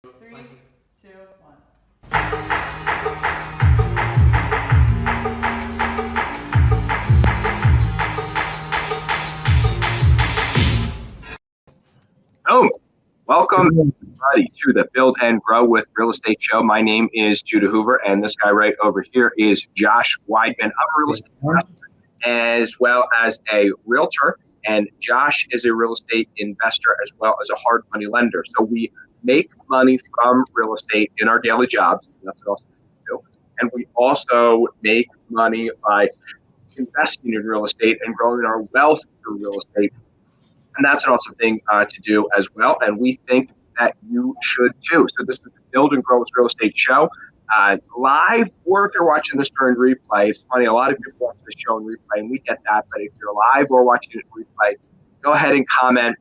Three, two, one. Oh, welcome everybody to the Build and Grow with Real Estate Show. My name is Judah Hoover, and this guy right over here is Josh Weidman. I'm a real estate investor as well as a realtor, and Josh is a real estate investor as well as a hard money lender. So we make money from real estate in our daily jobs. That's what else we do. And we also make money by investing in real estate and growing our wealth through real estate. And that's an awesome thing to do as well. And we think that you should too. So this is the Build and Grow with Real Estate Show. Live, or if you're watching this during replay, it's funny, a lot of people watch this show in replay, and we get that. But if you're live or watching it in replay, go ahead and comment.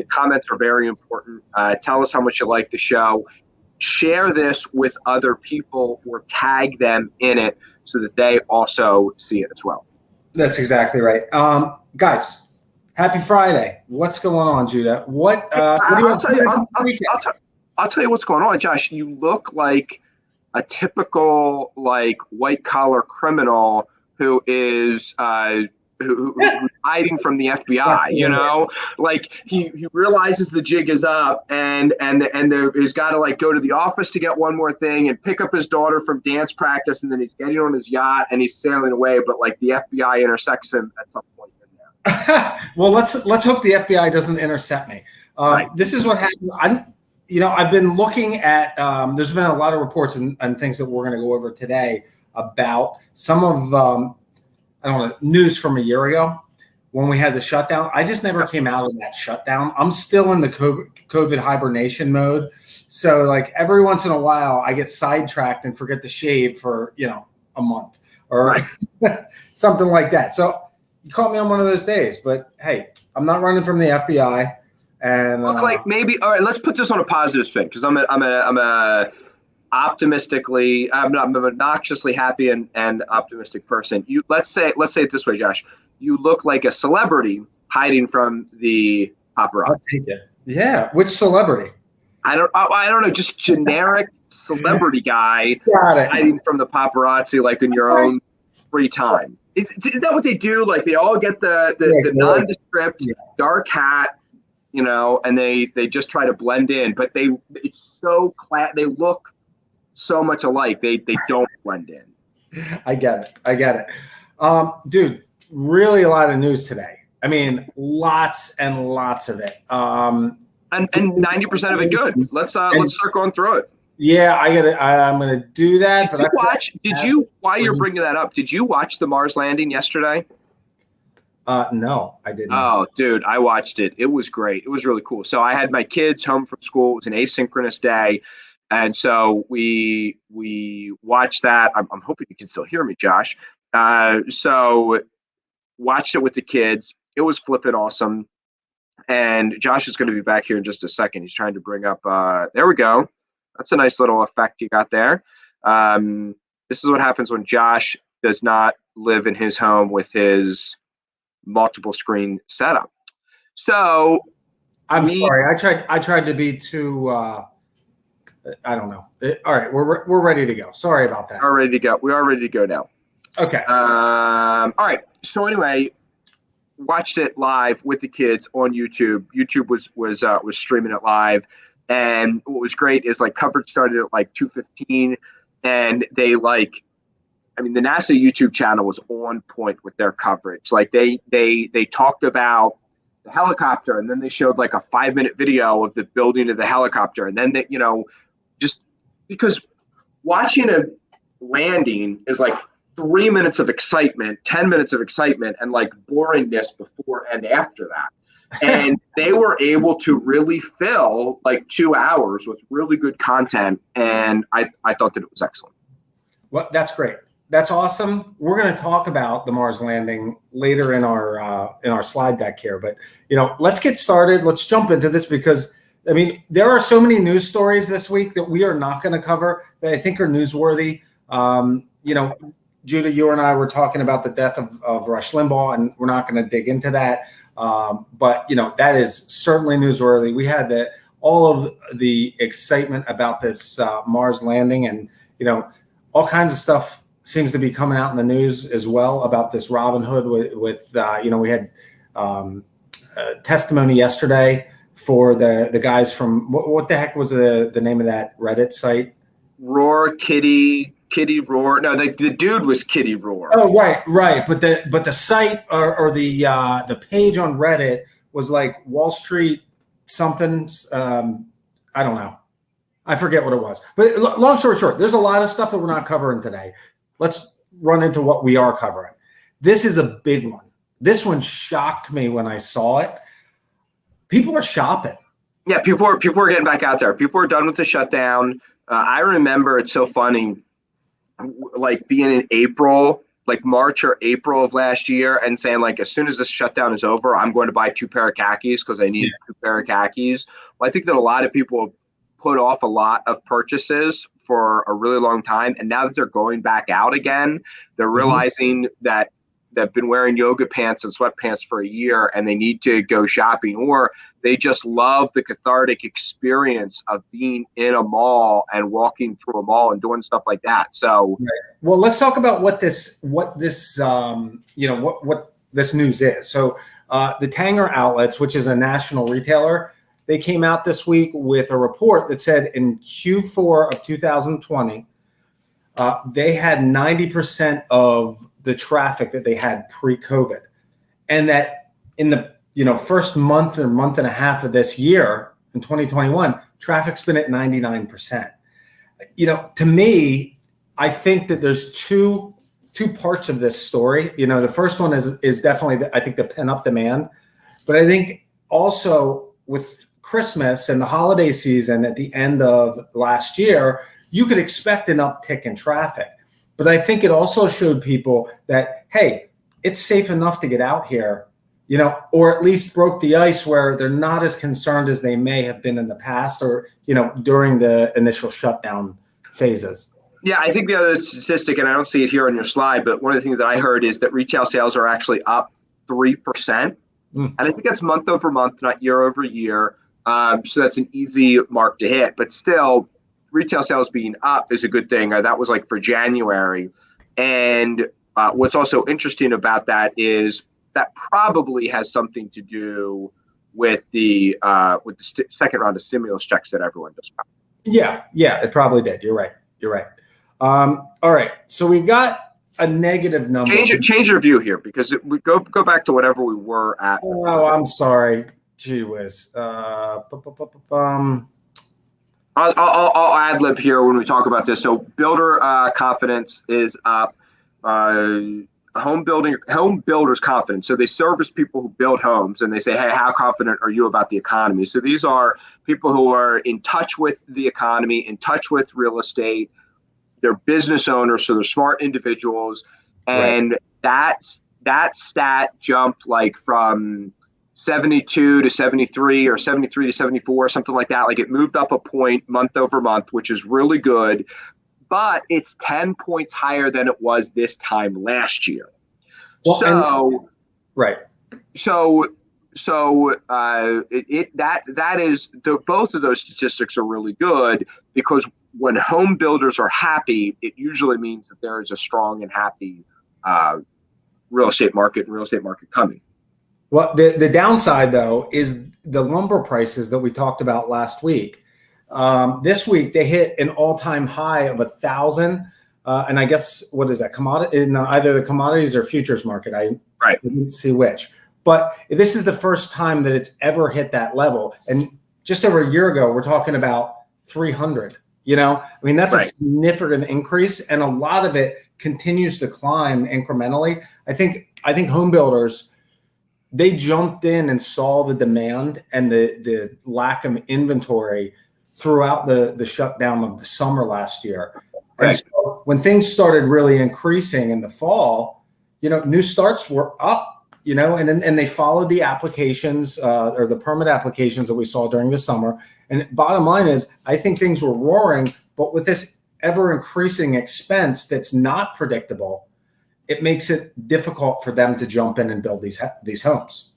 Comments are very important. Tell us how much you like the show. Share this with other people or tag them in it so that they also see it as well. That's exactly right. Guys, happy Friday. What's going on, Judah? I'll tell you what's going on, Josh. You look like a typical white collar criminal who is who's hiding from the FBI. You know, like he realizes the jig is up, and he's got to go to the office to get one more thing and pick up his daughter from dance practice, and then he's getting on his yacht and he's sailing away. But the FBI intersects him at some point. Well, let's hope the FBI doesn't intercept me. Right. This is what happened. I've been looking at. There's been a lot of reports and things that we're going to go over today about some of news from a year ago when we had the shutdown. I just never came out of that shutdown. I'm still in the COVID hibernation mode. So every once in a while, I get sidetracked and forget to shave for a month or something like that. So. You caught me on one of those days, but hey, I'm not running from the FBI. And maybe all right. Let's put this on a positive spin because I'm an obnoxiously happy and optimistic person. Let's say it this way, Josh. You look like a celebrity hiding from the paparazzi. Yeah, which celebrity? I don't know. Just generic celebrity guy hiding from the paparazzi, in your own free time. Isn't that what they do? They all get the nondescript dark hat, and they just try to blend in. But it's so they look so much alike. They don't blend in. I get it. Dude, really a lot of news today. I mean, lots and lots of it. And 90% of it good. Let's start going through it. Yeah, I'm gonna do that. While you're bringing that up, did you watch the Mars landing yesterday? No, I didn't. Oh, dude, I watched it. It was great. It was really cool. So I had my kids home from school. It was an asynchronous day, and so we watched that. I'm hoping you can still hear me, Josh. So watched it with the kids. It was flipping awesome. And Josh is going to be back here in just a second. He's trying to bring up. There we go. That's a nice little effect you got there. This is what happens when Josh does not live in his home with his multiple screen setup. So I'm sorry. I tried to be too. I don't know. All right, we're ready to go. Sorry about that. We are ready to go. We are ready to go now. Okay. All right. So anyway, watched it live with the kids on YouTube. YouTube was streaming it live. And what was great is coverage started at 2:15, and the NASA YouTube channel was on point with their coverage. They talked about the helicopter, and then they showed a 5-minute video of the building of the helicopter, and then just because watching a landing is 3 minutes of excitement, 10 minutes of excitement, and boringness before and after that. And they were able to really fill 2 hours with really good content. And I thought that it was excellent. Well, that's great. That's awesome. We're going to talk about the Mars landing later in our slide deck here. But, let's get started. Let's jump into this because, there are so many news stories this week that we are not going to cover that I think are newsworthy. Judah, you and I were talking about the death of Rush Limbaugh, and we're not going to dig into that. But that is certainly newsworthy. We had all of the excitement about this Mars landing, and all kinds of stuff seems to be coming out in the news as well about this Robinhood. With we had testimony yesterday for the guys from what the heck was the name of that Reddit site? Roar Kitty Roar. No, the dude was Kitty Roar. Oh, right. But the site or the page on Reddit was like Wall Street something. I don't know. I forget what it was. But long story short, there's a lot of stuff that we're not covering today. Let's run into what we are covering. This is a big one. This one shocked me when I saw it. People are shopping. Yeah, people are getting back out there. People are done with the shutdown. I remember, it's so funny, like being in April, like March or April of last year, and saying like, as soon as this shutdown is over, I'm going to buy 2 pair of khakis because I need 2 pair of khakis. Well, I think that a lot of people put off a lot of purchases for a really long time, and now that they're going back out again, they're realizing that they've been wearing yoga pants and sweatpants for a year and they need to go shopping, or they just love the cathartic experience of being in a mall and walking through a mall and doing stuff like that. So, well, let's talk about what this news is. So, the Tanger Outlets, which is a national retailer, they came out this week with a report that said in Q4 of 2020, they had 90% of the traffic that they had pre-COVID, and that in the first month or month and a half of this year in 2021, traffic's been at 99%. To me, I think that there's two parts of this story. The first one is definitely I think the pent-up demand, but I think also with Christmas and the holiday season at the end of last year, you could expect an uptick in traffic. But I think it also showed people that, hey, it's safe enough to get out here, or at least broke the ice where they're not as concerned as they may have been in the past or, during the initial shutdown phases. Yeah, I think the other statistic, and I don't see it here on your slide, but one of the things that I heard is that retail sales are actually up 3%. And I think that's month over month, not year over year. So that's an easy mark to hit. But still, retail sales being up is a good thing. That was like for January. And what's also interesting about that is that probably has something to do with the second round of stimulus checks that everyone just got. Yeah, it probably did. You're right. All right. So we've got a negative number. Change your view here, because we go back to whatever we were at. Oh, I'm sorry. Gee whiz. I'll ad lib here when we talk about this. So builder confidence is up. Home builders confidence. So they service people who build homes, and they say, hey, how confident are you about the economy? So these are people who are in touch with the economy, in touch with real estate. They're business owners, so they're smart individuals. And that stat jumped like from 72 to 73 or 73 to 74, something like that. Like it moved up a point month over month, which is really good. But it's 10 points higher than it was this time last year. Well, both of those statistics are really good, because when home builders are happy, it usually means that there is a strong and happy real estate market coming. Well, the downside, though, is the lumber prices that we talked about last week. This week, they hit an all-time high of 1,000. And I guess, what is that? Commodity in either the commodities or futures market. I didn't see which. But this is the first time that it's ever hit that level. And just over a year ago, we're talking about 300. That's a significant increase. And a lot of it continues to climb incrementally. I think home builders, they jumped in and saw the demand and the lack of inventory throughout the shutdown of the summer last year. And so when things started really increasing in the fall, new starts were up, and they followed the applications or the permit applications that we saw during the summer. And bottom line is, I think things were roaring, but with this ever increasing expense that's not predictable, it makes it difficult for them to jump in and build these homes.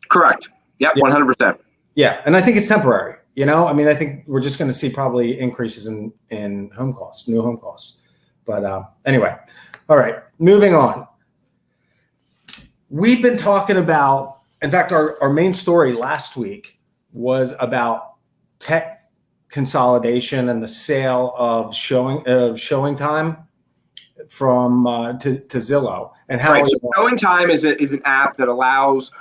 Correct. Yep, 100%. Yeah, and I think it's temporary. I mean, I think we're just going to see probably increases in home costs, new home costs. But anyway, all right, moving on. We've been talking about, in fact, our main story last week was about tech consolidation and the sale of showing time from to Zillow, and how Right. So Showing Time is an app that allows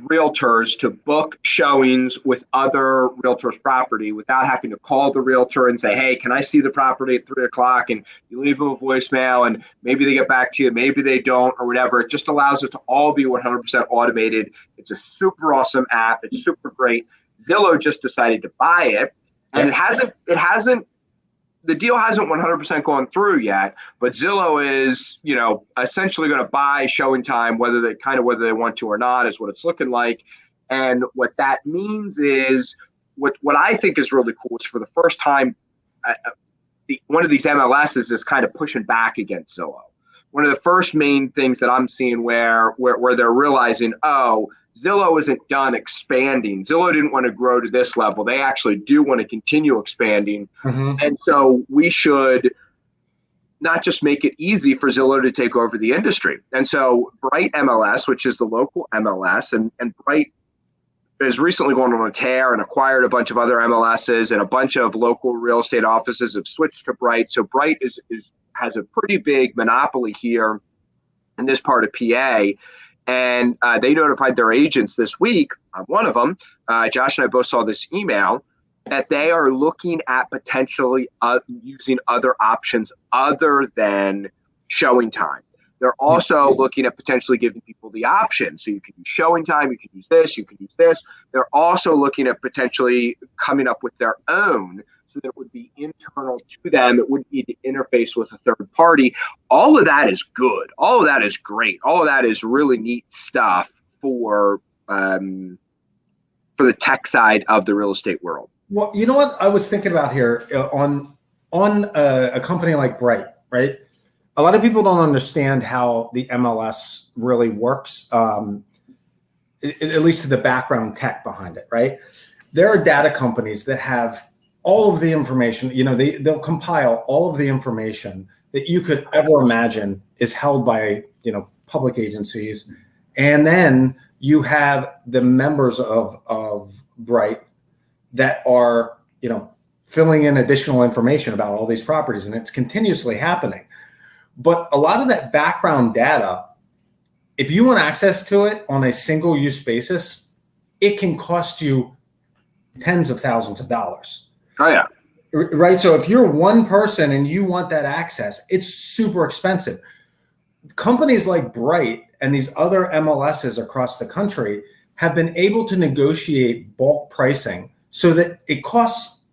realtors to book showings with other realtors' property without having to call the realtor and say, "Hey, can I see the property at 3 o'clock?" And you leave them a voicemail, and maybe they get back to you, maybe they don't, or whatever. It just allows it to all be 100% automated. It's a super awesome app. It's super great. Zillow just decided to buy it, and the deal hasn't 100% gone through yet, but Zillow is, essentially going to buy Showing Time, whether they want to or not, is what it's looking like. And what that means is, what I think is really cool is, for the first time, one of these MLSs is kind of pushing back against Zillow. One of the first main things that I'm seeing where they're realizing, oh, Zillow isn't done expanding. Zillow didn't want to grow to this level. They actually do want to continue expanding. Mm-hmm. And so we should not just make it easy for Zillow to take over the industry. And so Bright MLS, which is the local MLS, and Bright has recently gone on a tear and acquired a bunch of other MLSs, and a bunch of local real estate offices have switched to Bright. So Bright has a pretty big monopoly here in this part of PA. And they notified their agents this week, one of them, Josh and I both saw this email, that they are looking at potentially using other options other than Showing Time. They're also looking at potentially giving people the option. So you can use Showing Time, you can use this, you can use this. They're also looking at potentially coming up with their own, so that it would be internal to them. It wouldn't need to interface with a third party. All of that is good. All of that is great. All of that is really neat stuff for the tech side of the real estate world. Well, you know what I was thinking about here on a company like Bright, right? A lot of people don't understand how the MLS really works, at least to the background tech behind it, right? There are data companies that have all of the information. They'll compile all of the information that you could ever imagine is held by, public agencies. And then you have the members of Bright that are, filling in additional information about all these properties, and it's continuously happening. But a lot of that background data, if you want access to it on a single use basis, it can cost you tens of thousands of dollars. Oh, yeah. Right. So if you're one person and you want that access, it's super expensive. Companies like Bright and these other MLSs across the country have been able to negotiate bulk pricing so that it costs,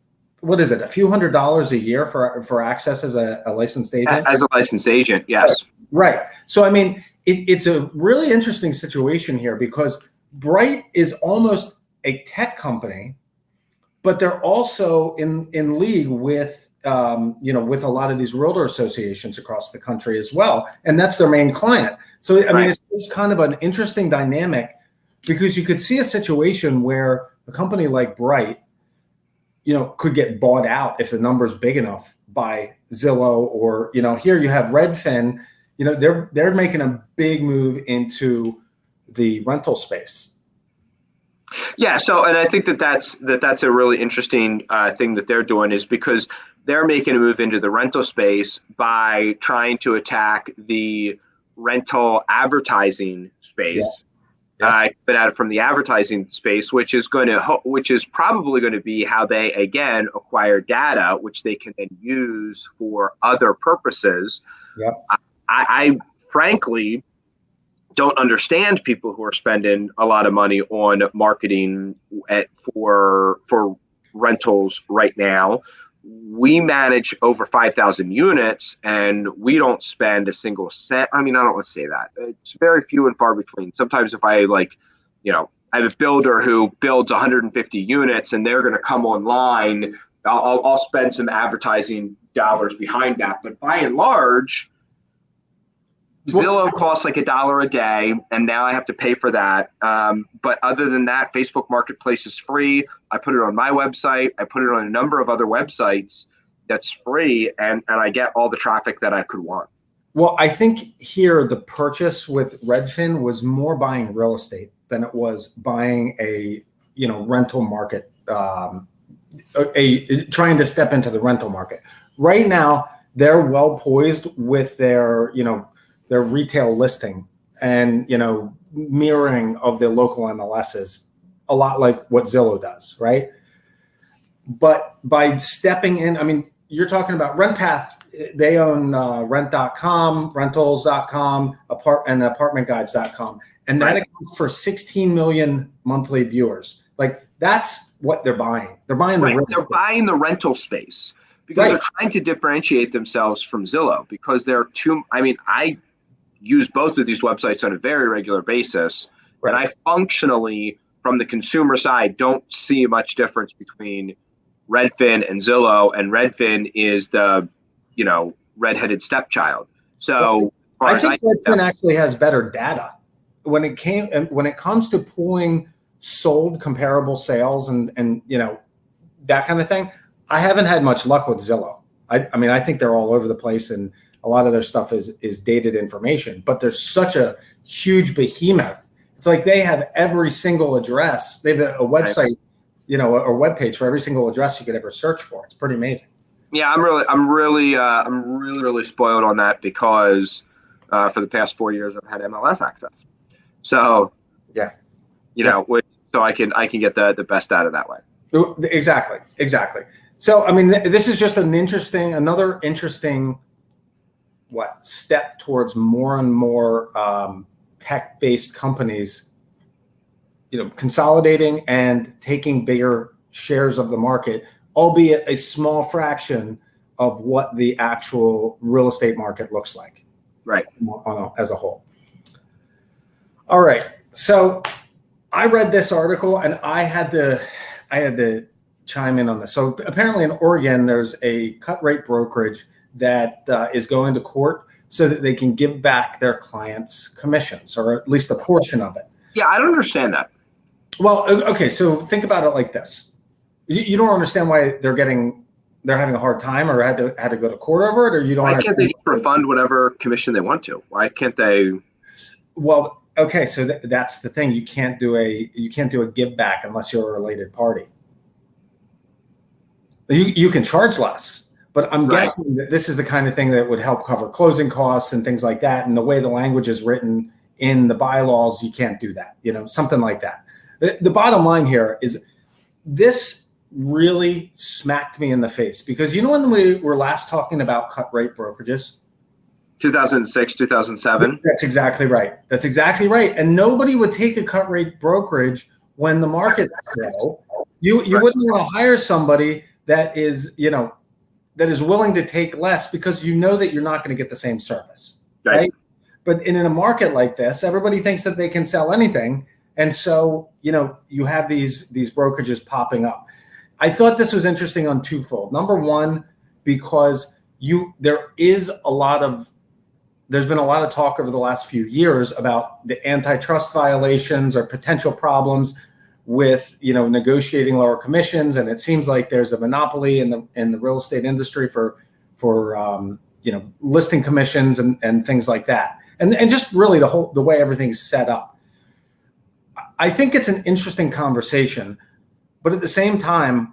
what is it, a few $100s a year for access as a licensed agent? As a licensed agent, yes. Right. So, I mean, it's a really interesting situation here, because Bright is almost a tech company, but they're also in league with, with a lot of these realtor associations across the country as well. And that's their main client. So, I mean, it's kind of an interesting dynamic, because you could see a situation where a company like Bright, could get bought out if the number's big enough by Zillow, or, here you have Redfin, they're making a big move into the rental space. Yeah. So, and I think that's a really interesting thing that they're doing, is because they're making a move into the rental space by trying to attack the rental advertising space. Yeah. Yeah. But out from the advertising space, which is probably going to be how they again acquire data, which they can then use for other purposes. Yep. I frankly don't understand people who are spending a lot of money on marketing for rentals right now. We manage over 5,000 units, and we don't spend a single cent. I mean, I don't want to say that. It's very few and far between. Sometimes if I I have a builder who builds 150 units and they're going to come online, I'll spend some advertising dollars behind that. But by and large, Zillow costs like $1 a day, and now I have to pay for that. But other than that, Facebook Marketplace is free. I put it on my website. I put it on a number of other websites that's free, and I get all the traffic that I could want. Well, I think here the purchase with Redfin was more buying real estate than it was buying a rental market, trying to step into the rental market. Right now, they're well poised with their retail listing and mirroring of the local MLSs, a lot like what Zillow does, right? But by stepping in, I mean, you're talking about RentPath. They own rent.com, rentals.com, and apartmentguides.com. And that accounts for 16 million monthly viewers. Like, that's what they're buying. They're buying the They're buying the rental space because they're trying to differentiate themselves from Zillow because they're I use both of these websites on a very regular basis. And I functionally, from the consumer side, don't see much difference between Redfin and Zillow, and Redfin is the, redheaded stepchild. So I think Redfin actually has better data when it comes to pulling sold comparable sales and that kind of thing. I haven't had much luck with Zillow. I think they're all over the place, and a lot of their stuff is dated information. But there's such a huge behemoth. It's like they have every single address. They have a website. A web page for every single address you could ever search for. It's pretty amazing. Yeah, I'm really spoiled on that because for the past 4 years I've had MLS access. So so I can get the best out of that way. Exactly. So this is just another interesting step towards more and more tech-based companies consolidating and taking bigger shares of the market, albeit a small fraction of what the actual real estate market looks like, as a whole. All right. So I read this article and I had to chime in on this. So apparently in Oregon, there's a cut rate brokerage that is going to court so that they can give back their clients' commissions, or at least a portion of it. Yeah, I don't understand that. Well, okay, so think about it like this. You don't understand why they're having a hard time or had to go to court over it, or you don't. Why can't they just refund whatever commission they want to? Why can't they? Well, okay, so that's the thing. You can't do a give back unless you're a related party. You can charge less, but I'm guessing that this is the kind of thing that would help cover closing costs and things like that. And the way the language is written in the bylaws, you can't do that. Something like that. The bottom line here is this really smacked me in the face because when we were last talking about cut rate brokerages? 2006, 2007. That's exactly right. And nobody would take a cut rate brokerage when the market's low. You wouldn't want to hire somebody that is willing to take less because that you're not going to get the same service. Right? But in a market like this, everybody thinks that they can sell anything. And so, you have these brokerages popping up. I thought this was interesting on twofold. Number one, because there's been a lot of talk over the last few years about the antitrust violations or potential problems with, negotiating lower commissions. And it seems like there's a monopoly in the real estate industry for listing commissions and things like that. And just really the way everything's set up. I think it's an interesting conversation, but at the same time,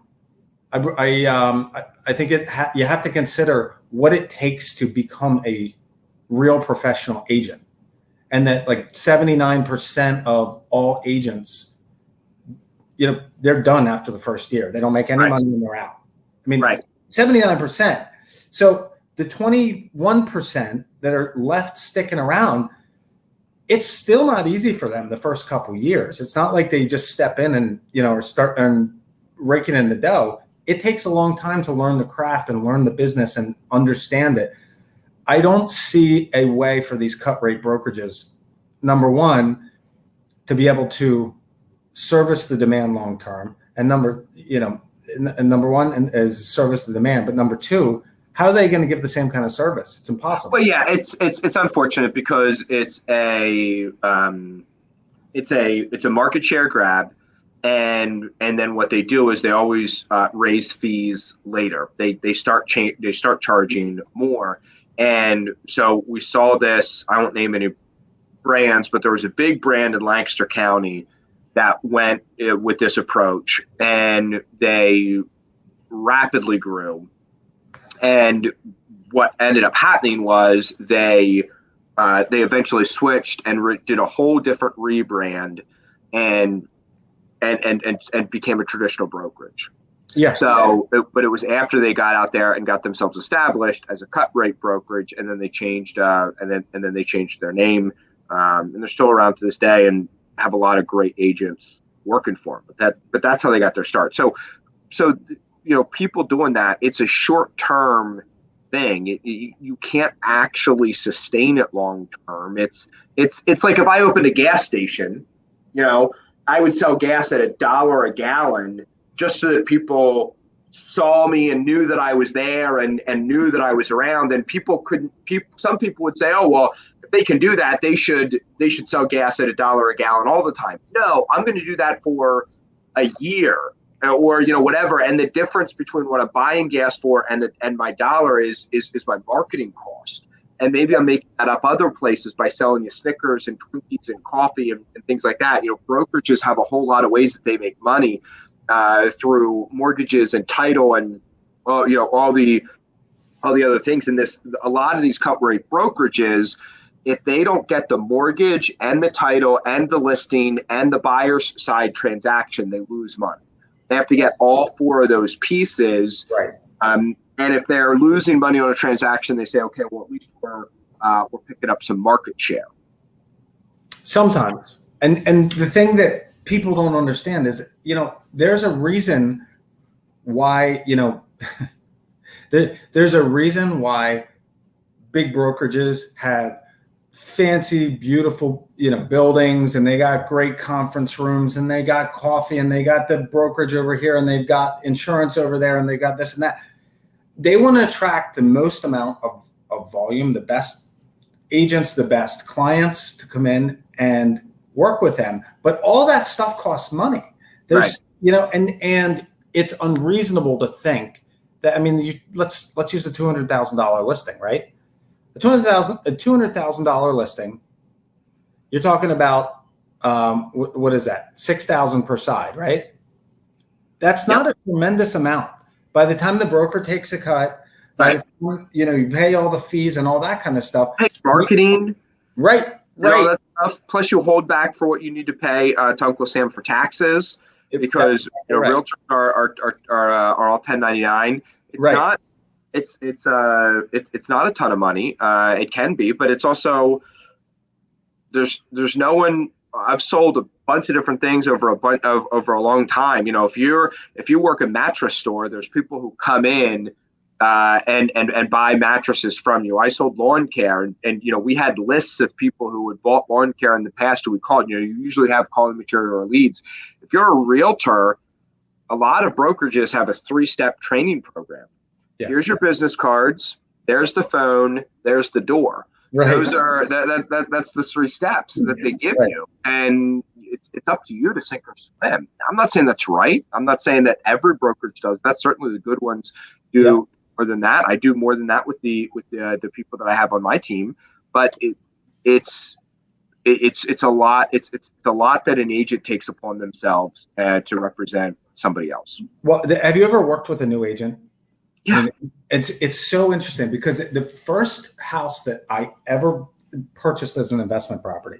I think you have to consider what it takes to become a real professional agent, and that like 79% of all agents, they're done after the first year. They don't make any money when they're out. 79%. So the 21% that are left sticking around, it's still not easy for them the first couple years. It's not like they just step in and, or start raking in the dough. It takes a long time to learn the craft and learn the business and understand it. I don't see a way for these cut rate brokerages, number one, to be able to service the demand long term. And number one is service the demand. But number two, how are they going to give the same kind of service? It's impossible. Well, yeah, it's unfortunate because it's a market share grab, and then what they do is they always raise fees later. They start charging more, and so we saw this. I won't name any brands, but there was a big brand in Lancaster County that went with this approach, and they rapidly grew. And what ended up happening was they eventually switched and did a whole different rebrand, and became a traditional brokerage. Yeah. So, but it was after they got out there and got themselves established as a cut rate brokerage, and then they changed, and then they changed their name, and they're still around to this day and have a lot of great agents working for them. But that's how they got their start. So people doing that, it's a short term thing. You can't actually sustain it long term. It's like if I opened a gas station, I would sell gas at $1 a gallon just so that people saw me and knew that I was there and knew that I was around. And some people would say, oh, well, if they can do that, they should sell gas at $1 a gallon all the time. No, I'm going to do that for a year or whatever. And the difference between what I'm buying gas for and my dollar is my marketing cost. And maybe I'm making that up other places by selling you Snickers and Twinkies and coffee and things like that. Brokerages have a whole lot of ways that they make money through mortgages and title and all the other things. And a lot of these cut rate brokerages, if they don't get the mortgage and the title and the listing and the buyer's side transaction, they lose money. They have to get all four of those pieces. Right. And if they're losing money on a transaction, they say, okay, well, at least we're picking up some market share. Sometimes. And the thing that people don't understand is, there's a reason why, there's a reason why big brokerages have fancy, beautiful, buildings, and they got great conference rooms, and they got coffee, and they got the brokerage over here, and they've got insurance over there, and they got this and that. They want to attract the most amount of volume, the best agents, the best clients to come in and work with them. But all that stuff costs money. There's, right. And it's unreasonable to think that, let's use a $200,000 listing, right? A $200,000 listing, you're talking about, what is that? $6,000 per side, right? That's not a tremendous amount. By the time the broker takes a cut, by the time, you pay all the fees and all that kind of stuff. Marketing. Right. All that stuff. Plus you hold back for what you need to pay to Uncle Sam for taxes, because realtors are all 1099. It's not. It's not a ton of money. It can be, but it's also there's no one. I've sold a bunch of different things over a long time. If you work a mattress store, there's people who come in and buy mattresses from you. I sold lawn care, and we had lists of people who had bought lawn care in the past who we called. You usually have calling material or leads. If you're a realtor, a lot of brokerages have a 3-step training program. Yeah. Here's your business cards. There's the phone. There's the door. Right. Those are that's the 3 steps that they give you, and it's up to you to sink or swim. I'm not saying that's right. I'm not saying that every brokerage does that. Certainly the good ones do more than that. I do more than that with the people that I have on my team. But it's a lot. It's a lot that an agent takes upon themselves to represent somebody else. Well, have you ever worked with a new agent? Yeah. It's so interesting because the first house that I ever purchased as an investment property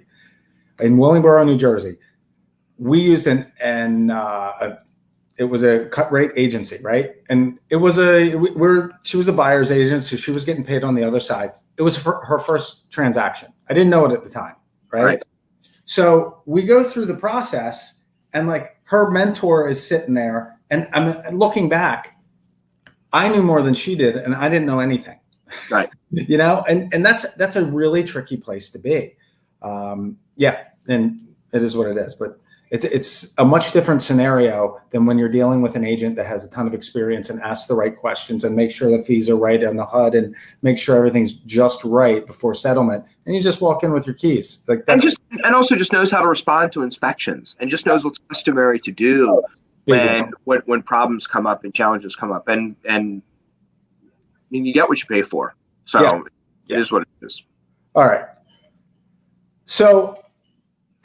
in Willingboro, New Jersey, we used it was a cut rate agency, right? And it was she was a buyer's agent, so she was getting paid on the other side. It was her first transaction. I didn't know it at the time, right? So we go through the process, and her mentor is sitting there, and I'm looking back. I knew more than she did, and I didn't know anything. Right. And that's a really tricky place to be. And it is what it is. But It's a much different scenario than when you're dealing with an agent that has a ton of experience and asks the right questions and make sure the fees are right on the HUD and make sure everything's just right before settlement. And you just walk in with your keys. Like that's and also just knows how to respond to inspections and just knows what's customary to do when problems come up and challenges come up. And I mean, you get what you pay for. So it is what it is. All right. So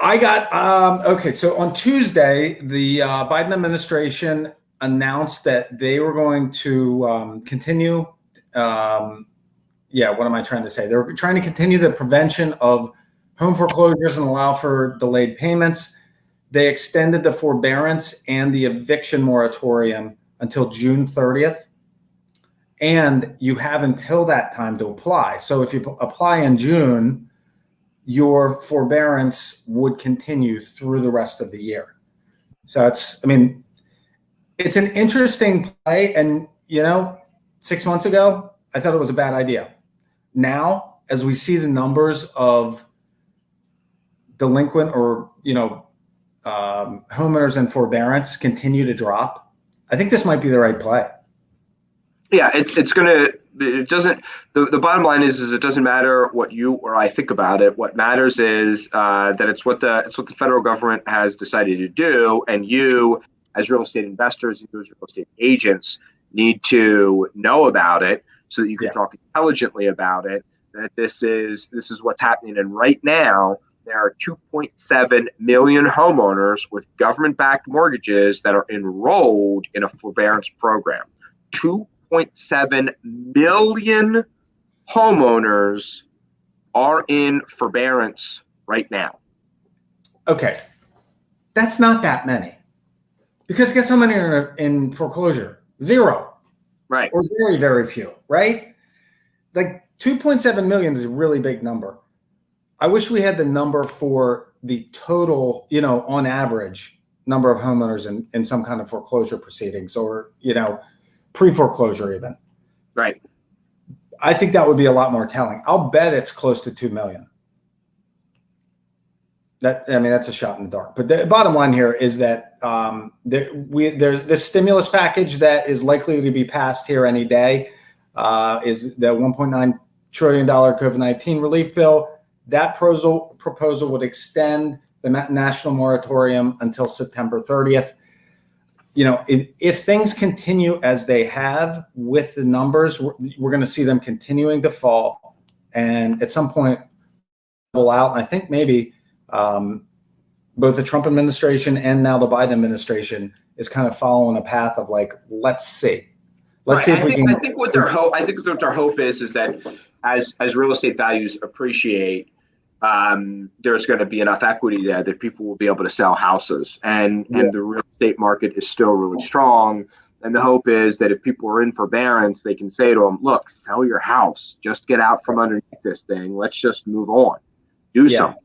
I got okay. So on Tuesday, the Biden administration announced that they were going to continue. What am I trying to say? They were trying to continue the prevention of home foreclosures and allow for delayed payments. They extended the forbearance and the eviction moratorium until June 30th. And you have until that time to apply. So if you apply in June, your forbearance would continue through the rest of the year. So it's an interesting play. And, 6 months ago, I thought it was a bad idea. Now, as we see the numbers of delinquent or, homeowners and forbearance continue to drop, I think this might be the right play. Yeah, the bottom line is it doesn't matter what you or I think about it. What matters is that it's what the federal government has decided to do, and you as real estate investors, you as real estate agents need to know about it so that you can talk intelligently about it. That this is what's happening, and right now there are 2.7 million homeowners with government-backed mortgages that are enrolled in a forbearance program. 2.7 million homeowners are in forbearance right now. Okay. That's not that many. Because guess how many are in foreclosure? 0. Right. Or very, very few, right? Like 2.7 million is a really big number. I wish we had the number for the total, on average number of homeowners in some kind of foreclosure proceedings or, pre-foreclosure even. Right. I think that would be a lot more telling. I'll bet it's close to 2 million. That's a shot in the dark. But the bottom line here is that there's this stimulus package that is likely to be passed here any day, is the $1.9 trillion COVID-19 relief bill. That proposal would extend the national moratorium until September 30th. If things continue as they have with the numbers, we're going to see them continuing to fall, and at some point level out. And I think maybe both the Trump administration and now the Biden administration is kind of following a path of like, let's see if we can. I think what their hope is that as real estate values appreciate, there's going to be enough equity there that people will be able to sell houses, and the real estate market is still really strong. And the hope is that if people are in forbearance, they can say to them, look, sell your house, just get out from underneath this thing. Let's just move on, do something.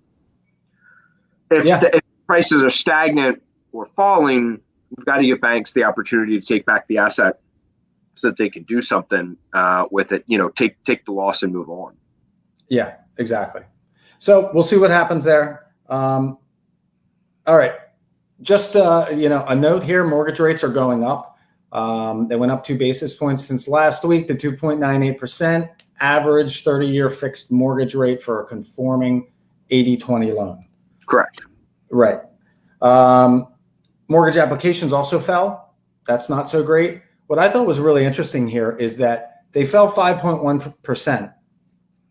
If prices are stagnant or falling, we've got to give banks the opportunity to take back the asset so that they can do something with it, take the loss and move on. Yeah, exactly. So we'll see what happens there. All right. Just, a note here, mortgage rates are going up. They went up 2 basis points since last week to 2.98%, average 30-year fixed mortgage rate for a conforming 80-20 loan. Correct. Right. Mortgage applications also fell. That's not so great. What I thought was really interesting here is that they fell 5.1%.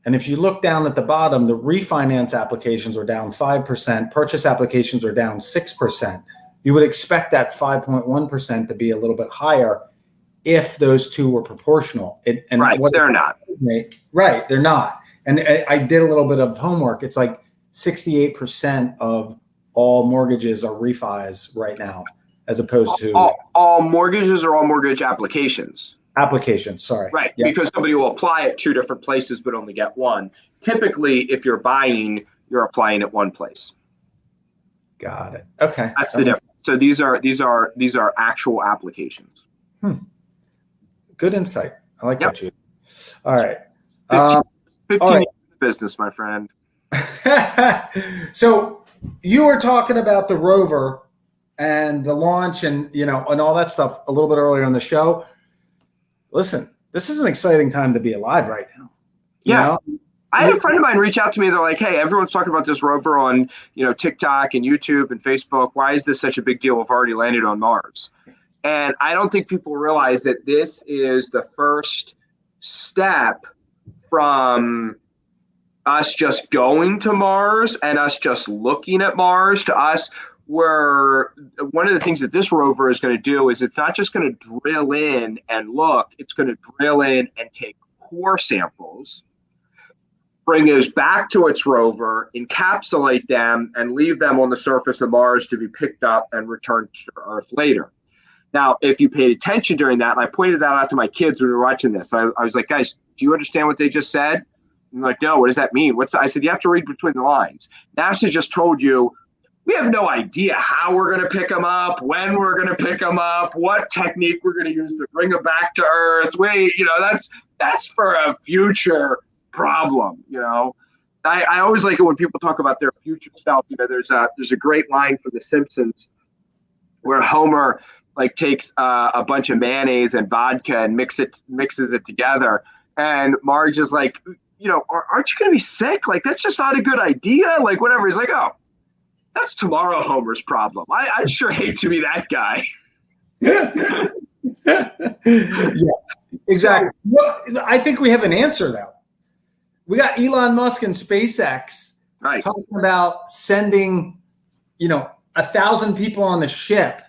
And if you look down at the bottom, the refinance applications are down 5%, purchase applications are down 6%. You would expect that 5.1% to be a little bit higher if those two were proportional. They're not. Right, they're not. And I did a little bit of homework. It's like 68% of all mortgages are refis right now, as opposed to all mortgages or all mortgage applications. Applications, sorry. Right, because somebody will apply at 2 different places but only get one. Typically, if you're buying, you're applying at one place. Got it. Okay. That's the difference. So these are actual applications. Good insight. I like that, Jude. All right. 15 years business, my friend. So you were talking about the rover and the launch and, and all that stuff a little bit earlier in the show. Listen, this is an exciting time to be alive right now. Yeah. I had a friend of mine reach out to me. They're like, hey, everyone's talking about this rover on, TikTok and YouTube and Facebook. Why is this such a big deal? We've already landed on Mars. And I don't think people realize that this is the first step from us just going to Mars and us just looking at Mars to us where one of the things that this rover is going to do is it's not just going to drill in and look, it's going to drill in and take core samples, bring those back to its rover, encapsulate them, and leave them on the surface of Mars to be picked up and returned to Earth later. Now, if you paid attention during that, and I pointed that out to my kids when we were watching this, I was like, guys, do you understand what they just said? And they're like, no, what does that mean? I said, you have to read between the lines. NASA just told you, we have no idea how we're going to pick them up, when we're going to pick them up, what technique we're going to use to bring them back to Earth. That's for a future problem. I always like it when people talk about their future self. There's a great line from The Simpsons where Homer takes a bunch of mayonnaise and vodka and mixes it together, and Marge is like, aren't you going to be sick? That's just not a good idea. Whatever. He's like, oh, that's tomorrow Homer's problem. I'd sure hate to be that guy. Yeah, exactly. Well, I think we have an answer though. We got Elon Musk and SpaceX talking about sending, 1,000 people on the ship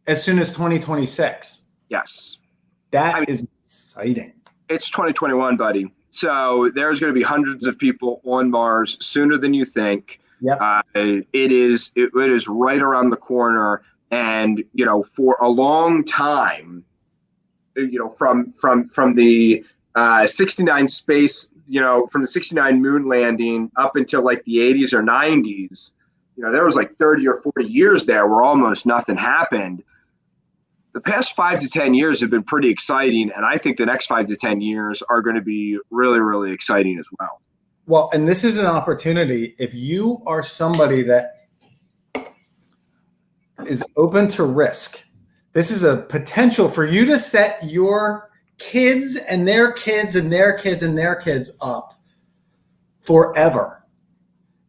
as soon as 2026. Yes. That is exciting. It's 2021, buddy. So there's going to be hundreds of people on Mars sooner than you think. Yeah. It is right around the corner. And, for a long time, from the 69 space, from the 69 moon landing up until the 80s or 90s, there was 30 or 40 years there where almost nothing happened. The past 5 to 10 years have been pretty exciting, and I think the next 5 to 10 years are going to be really, really exciting as well. Well, and this is an opportunity. If you are somebody that is open to risk, this is a potential for you to set your kids and their kids and their kids and their kids up forever.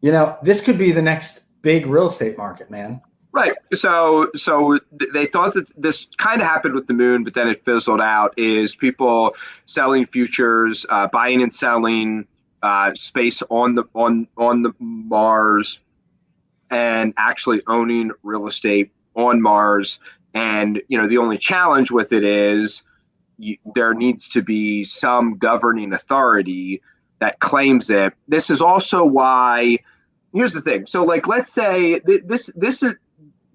This could be the next big real estate market, man. Right. So they thought that this kind of happened with the moon, but then it fizzled out. Is people selling futures, buying and selling space on the Mars, and actually owning real estate on Mars. And the only challenge with it is there needs to be some governing authority that claims it. This is also why. Here's the thing. So let's say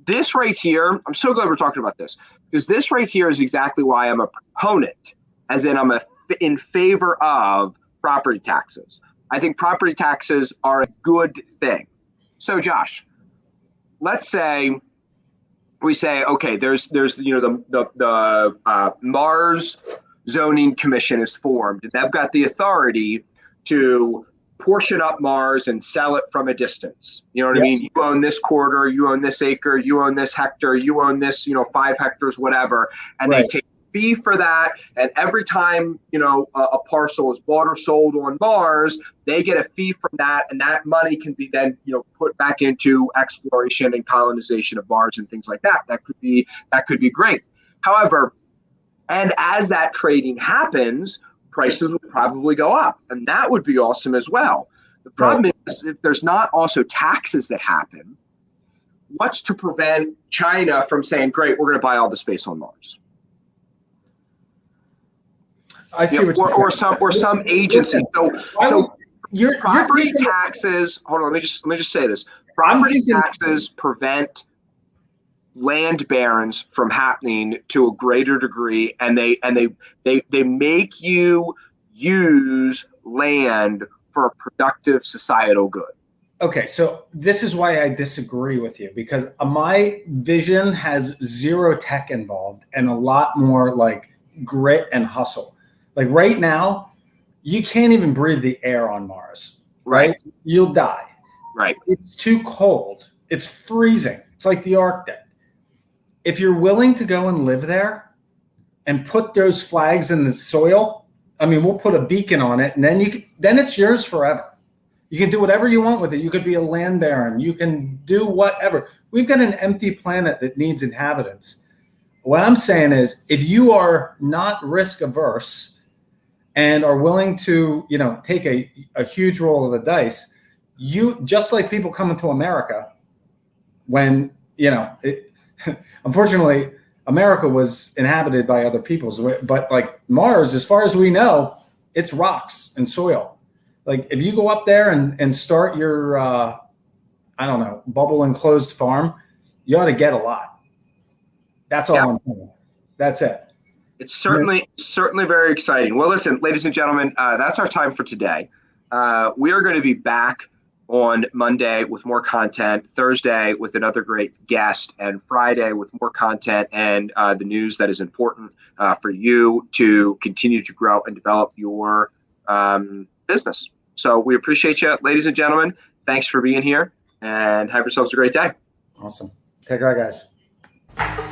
this right here, I'm so glad we're talking about this, because this right here is exactly why I'm a proponent, as in I'm in favor of property taxes. I think property taxes are a good thing. So Josh, let's say we say, okay, there's the Mars Zoning Commission is formed, and they've got the authority to portion up Mars and sell it from a distance. You know what I mean? You own this quarter, you own this acre, you own this hectare, you own this, 5 hectares, whatever. And they take a fee for that. And every time, a parcel is bought or sold on Mars, they get a fee from that. And that money can be then, put back into exploration and colonization of Mars and things like that. That could be great. However, and as that trading happens, prices would probably go up, and that would be awesome as well. The problem is if there's not also taxes that happen, what's to prevent China from saying, great, we're going to buy all the space on Mars? I see or some agency. So property taxes, hold on, let me just say this. Property taxes prevent land barons from happening to a greater degree, and they make you use land for a productive societal good. Okay, so this is why I disagree with you, because my vision has zero tech involved and a lot more grit and hustle. Right now, you can't even breathe the air on Mars, right? You'll die. Right. It's too cold. It's freezing. It's like the Arctic. If you're willing to go and live there and put those flags in the soil, I mean, we'll put a beacon on it, and then it's yours forever. You can do whatever you want with it. You could be a land baron. You can do whatever. We've got an empty planet that needs inhabitants. What I'm saying is, if you are not risk averse and are willing to, take a huge roll of the dice, you, just like people coming to America when, unfortunately, America was inhabited by other peoples, but like Mars, as far as we know, it's rocks and soil. Like if you go up there and start your, bubble enclosed farm, you ought to get a lot. That's all I'm saying. That's it. It's certainly very exciting. Well, listen, ladies and gentlemen, that's our time for today. We are going to be back on Monday with more content, Thursday with another great guest, and Friday with more content and the news that is important for you to continue to grow and develop your business. So we appreciate you, ladies and gentlemen. Thanks for being here, and have yourselves a great day. Awesome. Take care, guys.